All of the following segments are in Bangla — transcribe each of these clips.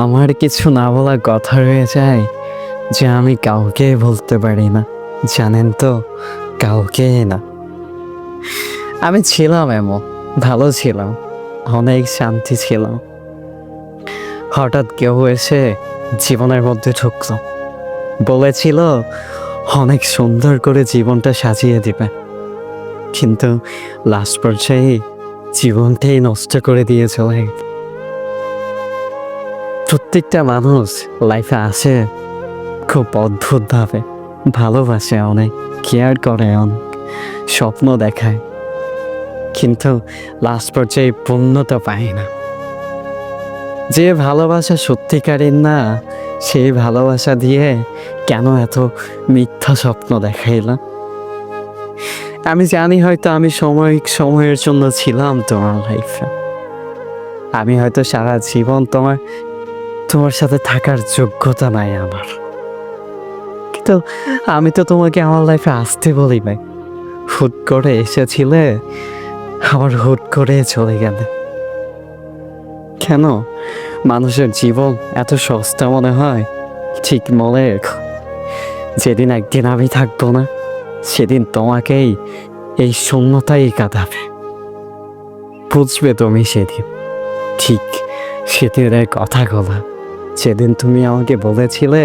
আমার কিছু না বলা কথা রয়ে যায় যে আমি কাউকে বলতে পারি না, জানেন তো, কাউকে না। আমি ছিলাম এমন, ভালো ছিলাম, অনেক শান্তি ছিলাম। হঠাৎ কেউ এসে জীবনের মধ্যে ঢুকলো, বলেছিল অনেক সুন্দর করে জীবনটা সাজিয়ে দিবে, কিন্তু লাস্ট পর্যায়ে জীবনটাই নষ্ট করে দিয়ে চলে গেল। প্রত্যেকটা মানুষ লাইফে আসে খুব অদ্ভুতভাবে, ভালোবাসে অনেক, কেয়ার করে অনেক, স্বপ্ন দেখায়, কিন্তু লাস্ট পর্যায়ে পূর্ণতা পায় না। যে ভালোবাসা সত্যিকারের না, সেই ভালোবাসা দিয়ে কেন এত মিথ্যা স্বপ্ন দেখাইলাম? আমি জানি হয়তো আমি সময়ের জন্য ছিলাম তোমার লাইফে, আমি হয়তো সারা জীবন তোমার সাথে থাকার যোগ্যতা নাই আমার, কিন্তু আমি তো তোমাকে আমার লাইফে আসতে বলি নাই। হুট করে এসেছিলে, আবার হুট করে চলে গেলে। কেন মানুষের জীবন এত সস্তা মনে হয়? ঠিক মনে রেখো, যেদিন একদিন আমি থাকবো না, সেদিন তোমাকেই এই শূন্যতাই কাঁদাবে। বুঝবে তুমি সেদিন, ঠিক সেদিনের কথাগুলো, যেদিন তুমি আমাকে বলেছিলে,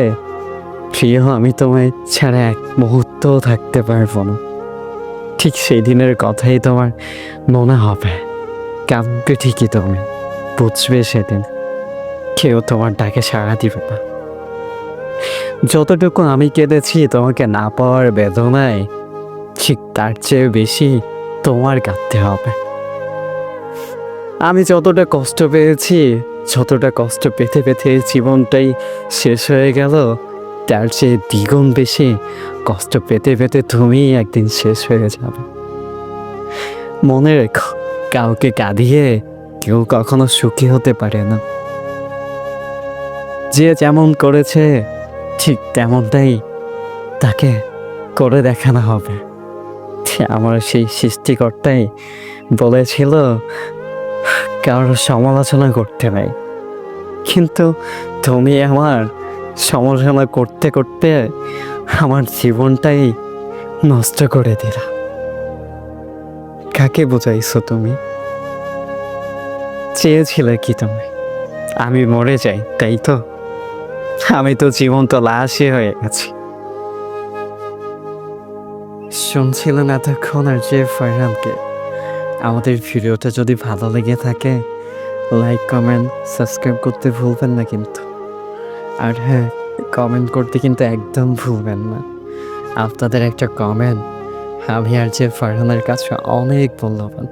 প্রিয় আমি তোমায় ছাড়া এক মুহূর্তও থাকতে পারবো না। ঠিক সেই দিনের কথাই তোমার মনে হবে, কাঁদবে ঠিকই তুমি। বুঝবে সেদিন কেউ তোমার ডাকে সাড়া দিবে না। যতটুকু আমি কেঁদেছি তোমাকে না পাওয়ার বেদনায়, ঠিক তার চেয়ে বেশি তোমার কাঁদতে হবে। আমি যতটা কষ্ট পেয়েছি, যতটা কষ্ট পেতে পেতে এই জীবনটাই শেষ হয়ে গেল, তার চেয়ে দ্বিগুণ বেশি কষ্ট পেতে পেতে তুমিই একদিন শেষ হয়ে যাবে। মনে রেখো, কাউকে কাঁদিয়ে কেউ কখনো সুখী হতে পারে না। যে যেমন করেছে ঠিক তেমনটাই তাকে করে দেখানো হবে। আমার সেই সৃষ্টিকর্তাই বলেছিল কারোর সমালোচনা করতে নাই, কিন্তু তুমি আমার সমালোচনা করতে করতে আমার জীবনটাই নষ্ট করে দিলা। কাকে বোঝাইছো তুমি? চেয়েছিলে কি তুমি আমি মরে যাই, তাই তো? আমি তো জীবন্ত লাশই হয়ে গেছি। শুনছিলেন এতক্ষণ আর যে ফারহানকে। আমাদের ভিডিওটা যদি ভালো লেগে থাকে, লাইক, কমেন্ট, সাবস্ক্রাইব করতে ভুলবেন না কিন্তু। আর হ্যাঁ, কমেন্ট করতে কিন্তু একদম ভুলবেন না। আপনাদের একটা কমেন্ট আমি আর যে ফারহানের কাছে অনেক মূল্যবান।